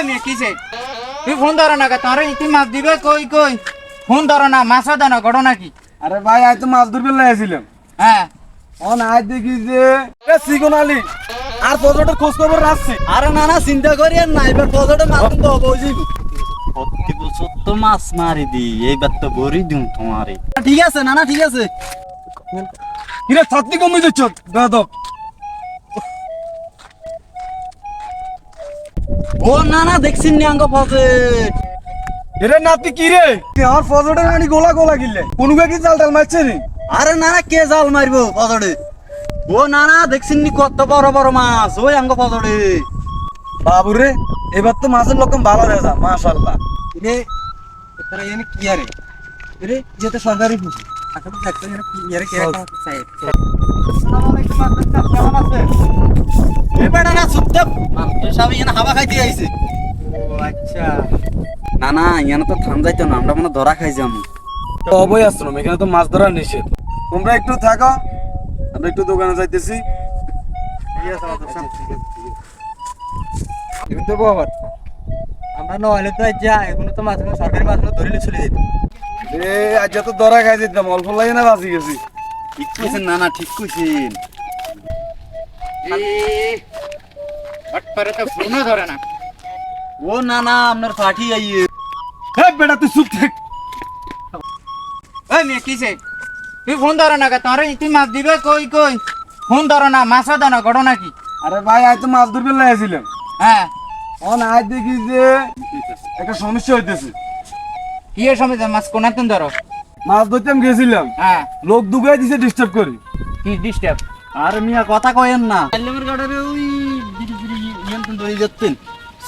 ওই মেয়ে কিসে তুই ফোন ধরো না তোর ইতি মাছ দিবে কই কই ফোন ধরো না মাছও দাও না ঘটনা কি? আরে ভাই আজ তো মাছ ধরবে লাইছিলাম। হ্যাঁ অন আজ দেখি যে সিগন আলী আর ফজরের খোঁজ খবর রাখছি। আরে না না চিন্তা করি আর না এবার ফজরের মাছ কিন্তু অবশ্যই প্রতি বছর তো মাছ মারি দি, এইবার তো ভরি দিম তোমারে। ঠিক আছে না না ঠিক আছে। কিরে ছাত্রী কমে দিচ্ছ গাদব। ও না না দেখছিস নি আঙ্গ ফজর। এরে নাতি কি রে তুই আমার ফজরের আনি গোলা গোলা গিলে কোন কি জাল টাল মারছে নি? আরে না না কে জাল মারবো ফজরে? ও না না দেখছিস নি কত বড় বড় মাছ ওই আঙ্গ ফজরে। বাবু রে এবার তো মাছের রকম ভালো রেজা মাশাআল্লাহ। রে তোরা এনে কি আরে রে যে তো সরকারি পুষি এখন দেখতে এনে কি আরে কে চাই। আসসালামু আলাইকুম মাস্টার সাহেব কেমন আছেন? এ বেটা না চুপচাপ মাস্টার সাহেব এখানে হাওয়া খাইতে আইছে। ও আচ্ছা না না ইয়ানো তো থাম যাইতো না, আমরা মনে ধরা খাই যাম। তো অবই আশ্রম এখানে তো মাছ ধরা নিষেধ। তোমরা একটু থাকো, আমরা একটু দোকানে যাইতেছি। ঠিক আছে মাস্টার সাহেব কিন্তু বাবা আমরা নইলে তো যা এখন তো মাছ সরকারি মাছ ধরে চলে যেত। এ আজ তো ধরা খাই যেতাম অল্প লাগে না বাঁচি গেছি। ঠিক কইছেন না না ঠিক কইছেন। হট করে তো ফোনও ধরে না। ও না না আপনার পার্টি আইয়ে। হ্যাঁ বেটা তুই চুপ থাক। ওই মেয়ে কিসে তুই ফোন ধরো না তোর ইতি মাছ দিবে কই কই ফোন ধরো না মাছও দাও না ঘটনা কি? আরে ভাই আজ তো মাছ ধরবে লাইছিলাম। হ্যাঁ অন আজ দেখি যে একটা সমস্যা হইতেছে। কি এর সময় মাছ কোনাতেন ধরো? মাছ ধরতে গেছিলাম, হ্যাঁ লোক দুগাই দিছে ডিস্টার্ব করি। কি ডিস্টার্ব? আরে মিয়া কথা কয়েন না। আল্লামের গাড়ারে ওই দিদি দিদি ইয়ান ধরে যাচ্ছেন।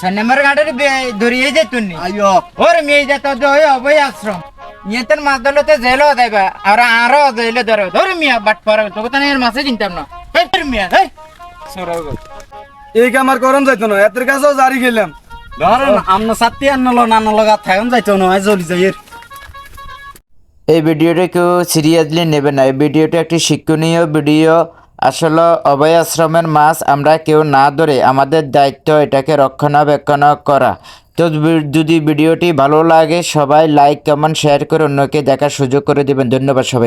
সন্নামের গাড়ি ধরিয়ে যেতুন নি আইয়ো ওর মেয়ে যেত ওই অভয় আশ্রম ইয়েতেন মাছ ধরলে জেলও দেবে আর আরো জেলে ধরে ধরে মিয়া বাট পরে তোকে তো এর মাছে চিনতাম না এই তোর মিয়া এই এই আমার করণ যাইতো না, এতের কাছেও জারি খেলাম। ধরেন আমনা সাথে আনলো নানা লগা থাকুন যাইতো না জলি যাইয়ের। এই ভিডিওটা কেউ সিরিয়াসলি নেবে না। এই ভিডিওটা একটি শিক্ষণীয় ভিডিও। আসলে অভয় আশ্রমের মাছ আমরা কেউ না ধরে আমাদের দায়িত্ব এটাকে রক্ষণাবেক্ষণ করা। তো যদি ভিডিওটি ভালো লাগে সবাই লাইক কমেন্ট শেয়ার করে অন্যকে দেখার সুযোগ করে দেবেন। ধন্যবাদ সবাই।